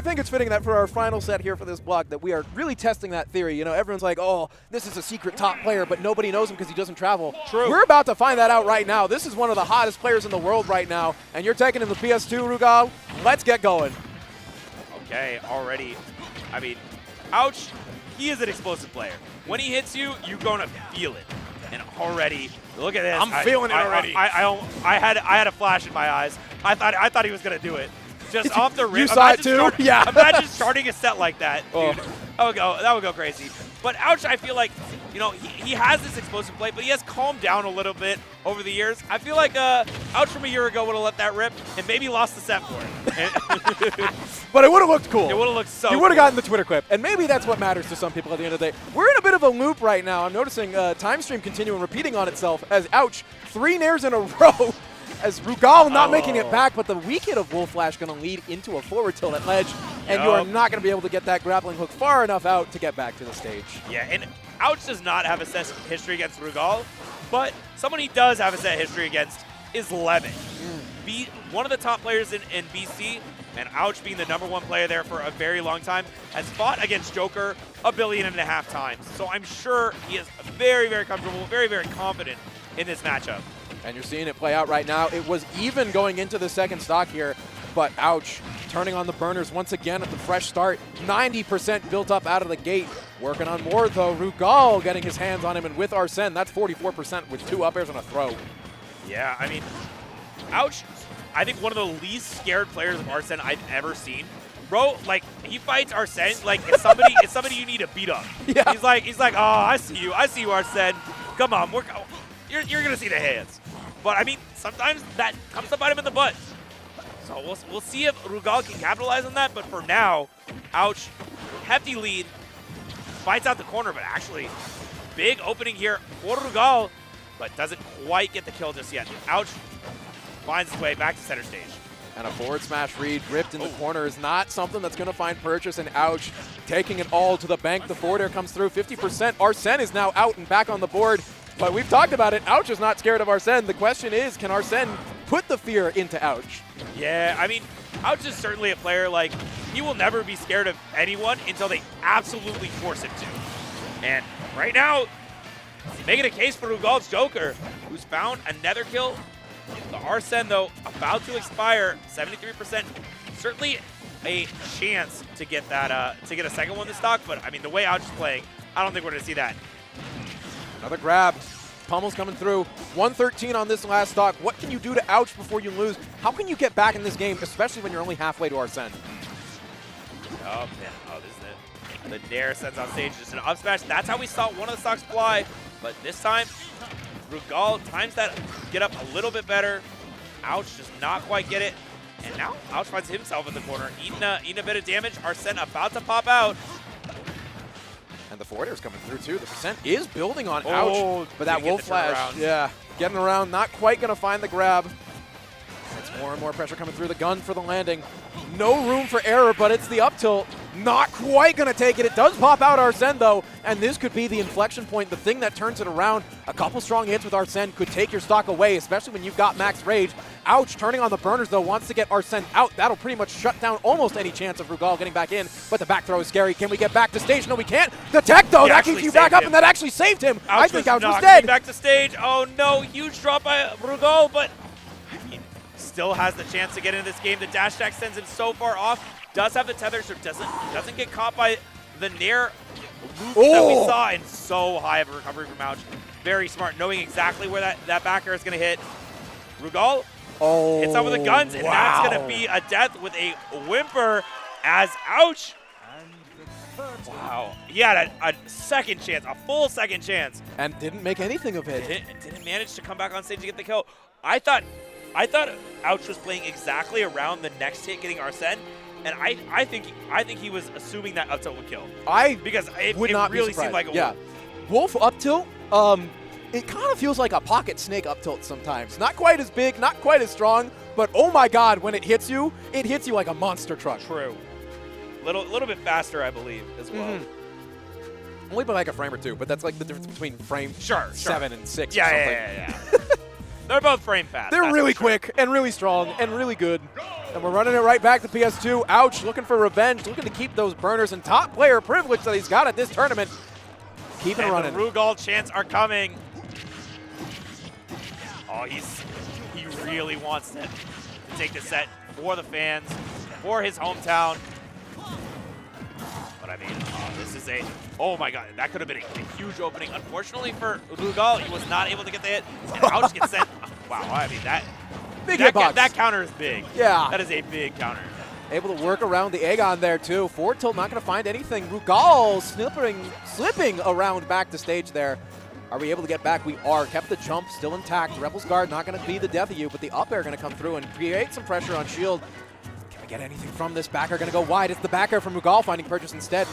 think it's fitting that for our final set here for this block that we are really testing that theory. You know, everyone's like, oh, this is a secret top player, but nobody knows him because he doesn't travel. True. We're about to find that out right now. This is one of the hottest players in the world right now, and you're taking him to PS2, ΩRugal. Let's get going. Okay, already. I mean, ouch. He is an explosive player. When he hits you, you're going to feel it. And already, look at this. I'm feeling it already. I had a flash in my eyes. I thought he was going to do it. Just off the rip. You saw it too? Yeah. Imagine starting a set like that, dude. Oh. That would go crazy. But ouch, I feel like, you know, he has this explosive play, but he has calmed down a little bit over the years. I feel like ouch from a year ago would have let that rip and maybe lost the set for it. But it would have looked cool. It would have looked so You would have cool. gotten the Twitter clip. And maybe that's what matters to some people at the end of the day. We're in a bit of a loop right now. I'm noticing time stream continuing repeating on itself as, ouch, 3 nairs in a row. As Ռugal not making it back, but the weak hit of Wolf Flash going to lead into a forward tilt at ledge, and you are not going to be able to get that grappling hook far enough out to get back to the stage. Yeah, and ouch does not have a set history against Ռugal, but someone he does have a set history against is Levin. One of the top players in BC, and ouch being the #1 player there for a very long time, has fought against Joker 1.5 billion times. So I'm sure he is very, very comfortable, very, very confident in this matchup. And you're seeing it play out right now. It was even going into the second stock here, but ouch, turning on the burners once again at the fresh start. 90% built up out of the gate. Working on more though. Ռugal getting his hands on him, and with Arsene, that's 44% with 2 up airs and a throw. Yeah, I mean, ouch. I think one of the least scared players of Arsene I've ever seen. Bro, like, he fights Arsene like it's somebody you need to beat up. Yeah. He's like, oh, I see you, Arsene. Come on, you're gonna see the hands. But I mean, sometimes that comes to bite him in the butt. So we'll see if Ռugal can capitalize on that. But for now, ouch, hefty lead, fights out the corner, but actually big opening here for Ռugal, but doesn't quite get the kill just yet. Ouch finds his way back to center stage. And a forward smash read ripped in the corner is not something that's going to find purchase, and ouch, taking it all to the bank. The forward air comes through, 50%. Arsene is now out and back on the board. But we've talked about it. Ouch is not scared of Arsene. The question is, can Arsene put the fear into Ouch? Yeah, I mean, Ouch is certainly a player, like, he will never be scared of anyone until they absolutely force him to. And right now, making a case for Ռugal's Joker, who's found another kill. The Arsene, though, about to expire, 73%. Certainly a chance to get that, to get a second one to stock. But I mean, the way Ouch is playing, I don't think we're going to see that. Another grab. Pummel's coming through. 113 on this last stock. What can you do to Ouch before you lose? How can you get back in this game, especially when you're only halfway to Arsene? Oh, man. Oh, this is it. The Nair sends on stage just an up smash. That's how we saw one of the stocks fly. But this time, Ռugal times that get up a little bit better. Ouch does not quite get it. And now Ouch finds himself in the corner, eating a bit of damage. Arsene about to pop out. And the forward air's coming through too. The percent is building on Ouch, but that Wolf Flash, yeah, getting around, not quite going to find the grab. It's more and more pressure coming through the gun for the landing. No room for error, but it's the up tilt. Not quite going to take it. It does pop out Arsene, though, and this could be the inflection point, the thing that turns it around. A couple strong hits with Arsene could take your stock away, especially when you've got max rage. Ouch, turning on the burners, though, wants to get Arsene out. That'll pretty much shut down almost any chance of Ռugal getting back in, but the back throw is scary. Can we get back to stage? No, we can't. The tech, though, that keeps you back up, and that actually saved him. I think Ouch was dead. Back to stage. Oh, no, huge drop by Ռugal, but he still has the chance to get into this game. The dash attack sends him so far off. Does have the tether, so doesn't get caught by the Nair loop that we saw, and so high of a recovery from Ouch. Very smart, knowing exactly where that back air is going to hit. Ռugal hits up with the guns, and that's going to be a death with a whimper as Ouch. Wow. He had a second chance, a full second chance. And didn't make anything of it. Didn't manage to come back on stage to get the kill. I thought Ouch was playing exactly around the next hit getting Arsene. And I think he was assuming that up tilt would kill. Because it really seemed like a wolf. Wolf up tilt, it kind of feels like a pocket snake up tilt sometimes. Not quite as big, not quite as strong, but oh my god, when it hits you like a monster truck. True. Little bit faster, I believe, as well. Only by like a frame or two, but that's like the difference between frame 7 and 6 or something. Yeah. They're both frame fast. They're really quick and really strong and really good. And we're running it right back to PS2. Ouch, looking for revenge, looking to keep those burners and top player privilege that he's got at this tournament. Keep it running. The ՌuGal chants are coming. Oh, he really wants to take the set for the fans, for his hometown. But I mean, this is oh my God, that could have been a huge opening. Unfortunately for ՌuGal, he was not able to get the hit. And Ouch gets sent. Wow, I mean, that counter is big. Yeah. That is a big counter. Able to work around the Aegon there too. Forward tilt not going to find anything. ՌuGal slipping around back to stage there. Are we able to get back? We are. Kept the jump still intact. Rebel's Guard not going to be the death of you, but the up air going to come through and create some pressure on Shield. Can we get anything from this? Back air going to go wide. It's the back air from ՌuGal finding purchase instead.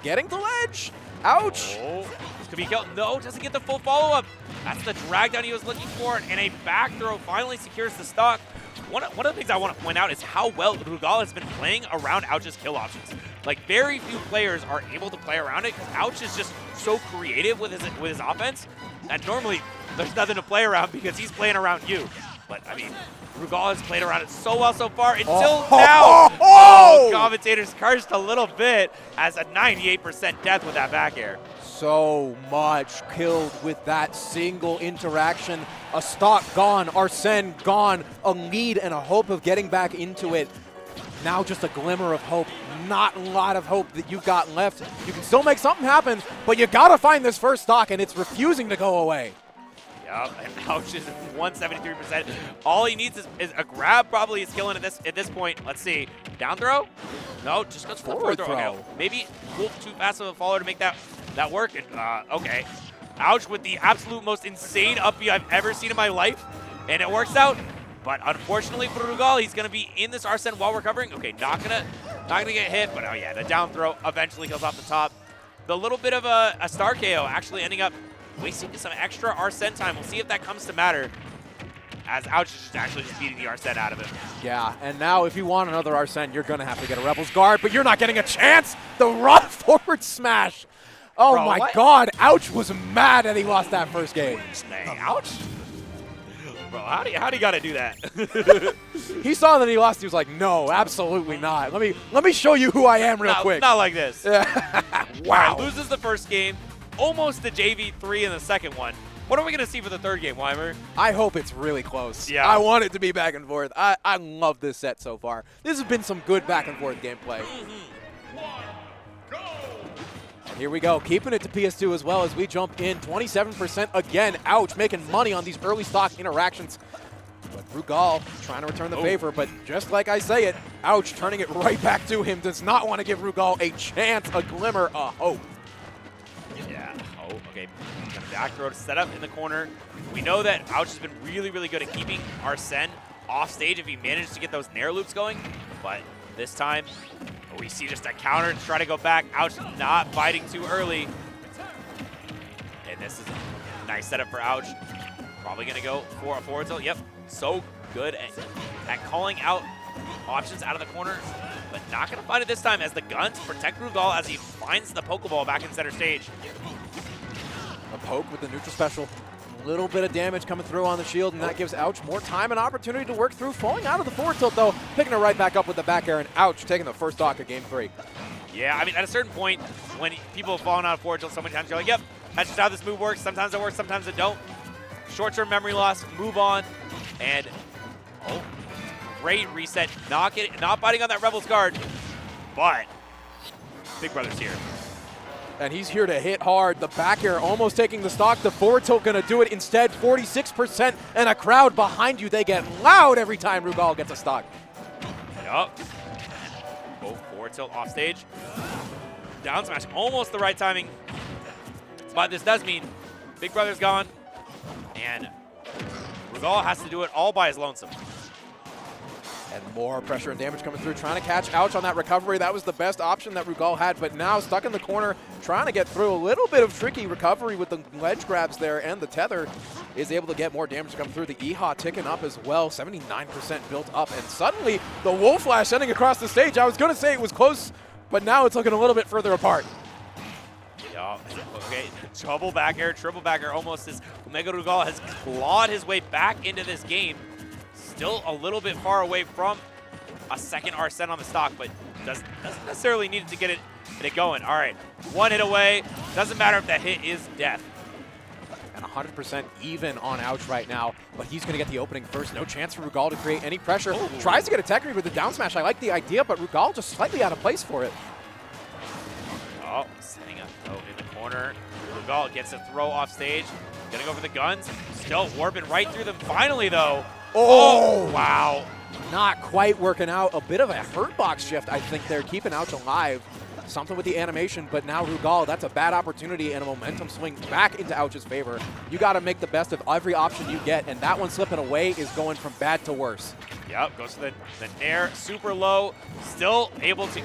Getting the ledge. Ouch. Oh, this could be killed. No, doesn't get the full follow-up. That's the drag down he was looking for, and a back throw finally secures the stock. One of the things I want to point out is how well ՌuGal has been playing around Ouch's kill options. Like, very few players are able to play around it because Ouch is just so creative with his offense that normally there's nothing to play around because he's playing around you. But, I mean, ՌuGal has played around it so well so far until now. Oh, commentators cursed a little bit as a 98% death with that back air. So much killed with that single interaction. A stock gone, Arsene gone, a lead and a hope of getting back into it. Now just a glimmer of hope. Not a lot of hope that you've got left. You can still make something happen, but you gotta find this first stock and it's refusing to go away. Yep, and Ouch is 173%. All he needs is a grab, probably is killing at this point. Let's see. Down throw? No, just goes forward throw. Okay. Maybe Wolf too fast of a follower to make that work. Okay. Ouch with the absolute most insane up B I've ever seen in my life. And it works out. But unfortunately for ՌuGal, he's going to be in this Arsene while recovering. Okay, not gonna get hit, but oh yeah, the down throw eventually kills off the top. The little bit of a star KO actually ending up wasting some extra Arsene time. We'll see if that comes to matter, as Ouch is actually beating the Arsene out of him. Yeah, and now if you want another Arsene, you're going to have to get a Rebel's Guard, but you're not getting a chance. The run forward smash. Oh, bro, my God. Ouch was mad that he lost that first game. Dang, Ouch? Bro, how do you got to do that? He saw that he lost. He was like, no, absolutely not. Let me show you who I am real quick. Not like this. Wow. Right, loses the first game. Almost the JV3 in the second one. What are we going to see for the third game, Weimer? I hope it's really close. Yeah. I want it to be back and forth. I love this set so far. This has been some good back and forth gameplay. And here we go, keeping it to PS2 as well as we jump in. 27% again. Ouch, making money on these early stock interactions. But ՌuGal trying to return the favor, but just like I say it, Ouch turning it right back to him. Does not want to give ՌuGal a chance, a glimmer, a hope. Yeah. Oh, okay. Gonna back throw to set up in the corner. We know that Ouch has been really, really good at keeping Arsene off stage if he managed to get those Nair loops going. But this time, we see just a counter to try to go back. Ouch not biting too early. And this is a nice setup for Ouch. Probably gonna go for a forward tilt. Yep. So good at calling out options out of the corner, but not going to find it this time as the guns protect ՌuGal as he finds the Pokeball back in center stage. A poke with the neutral special. A little bit of damage coming through on the shield, and that gives Ouch more time and opportunity to work through. Falling out of the forward tilt, though, picking it right back up with the back air, and Ouch taking the first stock of Game 3. Yeah, I mean, at a certain point, when people have fallen out of forward tilt so many times, you're like, yep, that's just how this move works. Sometimes it works, sometimes it don't. Short-term memory loss, move on, and great reset. Not biting on that Rebel's Guard, but Big Brother's here. And he's here to hit hard. The back air almost taking the stock. The forward tilt going to do it instead. 46% and a crowd behind you. They get loud every time ՌuGal gets a stock. Yup. Both forward tilt off stage. Down smash, almost the right timing. But this does mean Big Brother's gone, and ՌuGal has to do it all by his lonesome. And more pressure and damage coming through, trying to catch Ouch on that recovery. That was the best option that ՌuGal had, but now stuck in the corner, trying to get through. A little bit of tricky recovery with the ledge grabs there, and the tether is able to get more damage to come through. The EHA ticking up as well, 79% built up, and suddenly the Wolf Flash sending across the stage. I was going to say it was close, but now it's looking a little bit further apart. Yeah, okay, double back air, triple back air, almost as Omega ՌuGal has clawed his way back into this game. Still a little bit far away from a second Arsene on the stock, but doesn't necessarily need to get it going. All right, one hit away. Doesn't matter if that hit is death. And 100% even on Ouch right now, but he's going to get the opening first. No chance for ÅRugal to create any pressure. Ooh. Tries to get a tech read with the down smash. I like the idea, but ÅRugal just slightly out of place for it. Oh, setting up though in the corner. ÅRugal gets a throw off stage. Gonna go for the guns. Still warping right through them. Finally though. Oh, wow. Not quite working out. A bit of a hurt box shift, I think they're keeping Ouch alive. Something with the animation, but now ÅRugal, that's a bad opportunity and a momentum swing back into Ouch's favor. You got to make the best of every option you get, and that one slipping away is going from bad to worse. Yep, goes to the Nair, super low, still able to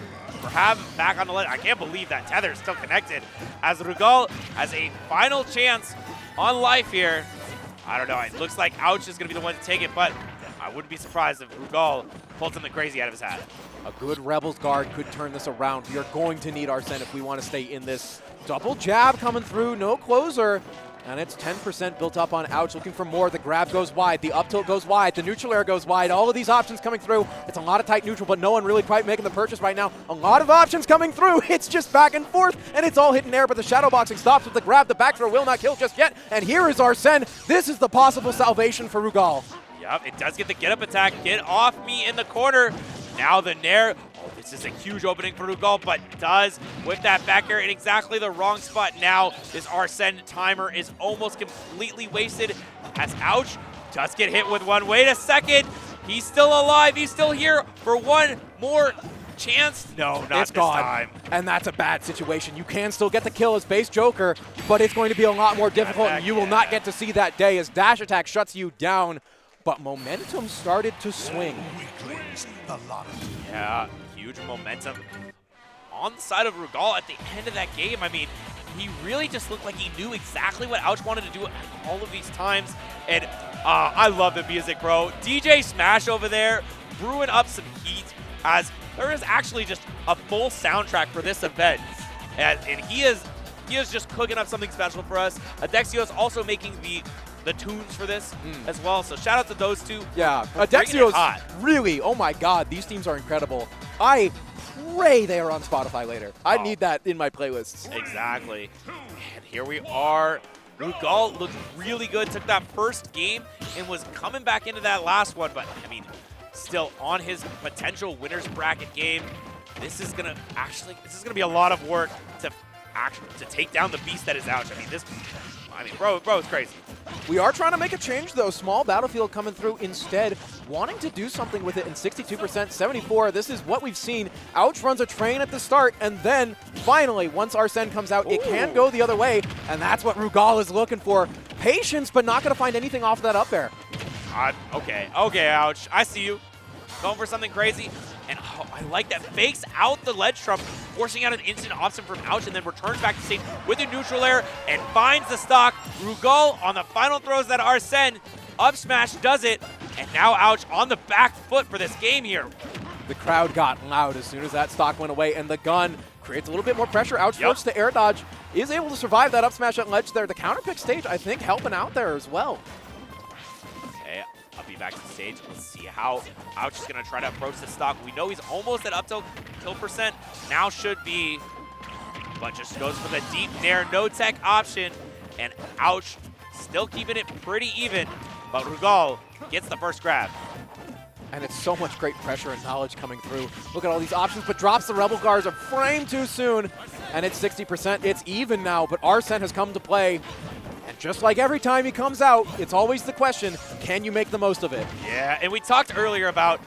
have him back on the ledge. I can't believe that tether is still connected, as ÅRugal has a final chance on life here. I don't know, it looks like Ouch is going to be the one to take it, but I wouldn't be surprised if ÅRugal pulls something crazy out of his hat. A good Rebels guard could turn this around. We are going to need Arsene if we want to stay in this. Double jab coming through, no closer. And it's 10% built up on Ouch, looking for more. The grab goes wide, the up tilt goes wide, the neutral air goes wide. All of these options coming through. It's a lot of tight neutral, but no one really quite making the purchase right now. A lot of options coming through. It's just back and forth, and it's all hitting air, but the shadow boxing stops with the grab. The back throw will not kill just yet. And here is Arsene. This is the possible salvation for ÅRugal. Yep, it does get the get up attack. Get off me in the corner. Now the Nair. Oh, this is a huge opening for ÅRugal, but does whip that back air in exactly the wrong spot. Now this Arsene timer is almost completely wasted as Ouch does get hit with one. Wait a second. He's still alive. He's still here for one more chance. No, not it's this gone. time. And that's a bad situation. You can still get the kill as base Joker, but it's going to be a lot more difficult, and you will not get to see that day as dash attack shuts you down. But momentum started to swing. Yeah, huge momentum on the side of ÅRugal at the end of that game. I mean, he really just looked like he knew exactly what Ouch wanted to do all of these times. And I love the music, bro. DJ Smash over there brewing up some heat, as there is actually just a full soundtrack for this event. And he is just cooking up something special for us. Adexio is also making the tunes for this as well, so shout out to those two. Yeah, Adexio's really, oh my god, these teams are incredible. I pray they are on Spotify later. I need that in my playlists. Exactly. And here we are. ÅRugal looked really good, took that first game and was coming back into that last one, but I mean, still on his potential winner's bracket game. This is gonna be a lot of work to take down the beast that is Ouch. I mean, bro, it's crazy. We are trying to make a change, though. Small Battlefield coming through instead, wanting to do something with it in 62%, 74. This is what we've seen. Ouch runs a train at the start, and then finally, once Arsene comes out, it can go the other way, and that's what ÅRugal is looking for. Patience, but not going to find anything off of that up air. Okay, Ouch. I see you. Going for something crazy. And I like that. Fakes out the ledge trump, forcing out an instant option from Ouch, and then returns back to stage with a neutral air and finds the stock. ÅRugal on the final throws that Arsene. Up smash does it. And now Ouch on the back foot for this game here. The crowd got loud as soon as that stock went away, and the gun creates a little bit more pressure. Ouch forced the air dodge. Is able to survive that up smash at ledge there. The counter pick stage, I think, helping out there as well. Okay, I'll be back to the stage. Let's see how Ouch is going to try to approach the stock. We know he's almost at up tilt percent. Now should be, but just goes for the deep nair, no tech option. And Ouch still keeping it pretty even, but ÅRugal gets the first grab. And it's so much great pressure and knowledge coming through. Look at all these options, but drops the Rebel Guards a frame too soon. And it's 60%. It's even now, but Arsene has come to play. And just like every time he comes out, it's always the question, can you make the most of it? Yeah, and we talked earlier about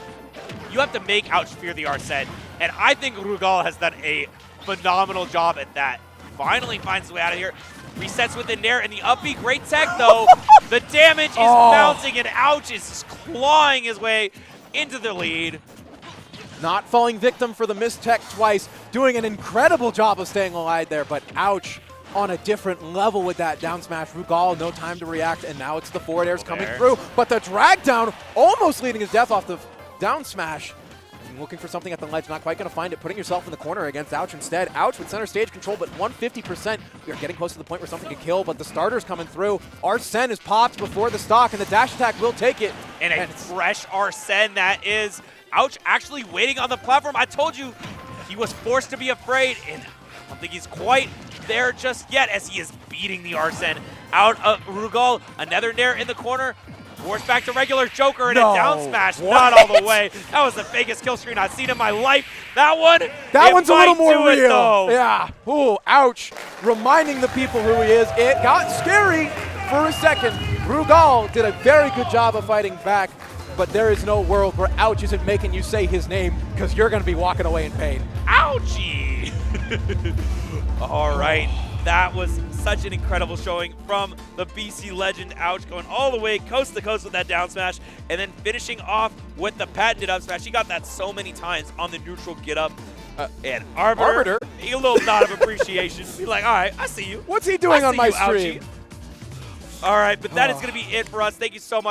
you have to make Ouch fear the Arsene. And I think ÅRugal has done a phenomenal job at that. Finally finds his way out of here. Resets with the nair and the upbeat. Great tech, though. The damage is bouncing, and Ouch is just clawing his way into the lead. Not falling victim for the missed tech twice, doing an incredible job of staying alive there, but Ouch on a different level with that down smash. ÅRugal, no time to react, and now it's the forward airs coming through, but the drag down almost leading his death off the down smash. Looking for something at the ledge, not quite going to find it, putting yourself in the corner against Ouch instead. Ouch with center stage control, but 150%. We are getting close to the point where something can kill, but the starter's coming through. Arsene is popped before the stock, and the dash attack will take it. And a fresh Arsene that is Ouch actually waiting on the platform. I told you he was forced to be afraid, and I don't think he's quite there just yet as he is beating the Arsene out of ΩRugal. Another Nair in the corner. Forced back to regular Joker and a down smash. Not all the way. That was the fakest kill screen I've seen in my life. That one's a little more real. Though. Yeah. Ooh, ouch. Reminding the people who he is. It got scary for a second. ΩRugal did a very good job of fighting back, but there is no world where ouch isn't making you say his name because you're going to be walking away in pain. Ouchie! All right. That was such an incredible showing from the BC legend Ouch, going all the way coast to coast with that down smash, and then finishing off with the patented up smash. He got that so many times on the neutral get up. And Arbiter, a little nod of appreciation. Be like, all right, I see you. What's he doing on my stream? Ouchie. All right, but that is going to be it for us. Thank you so much.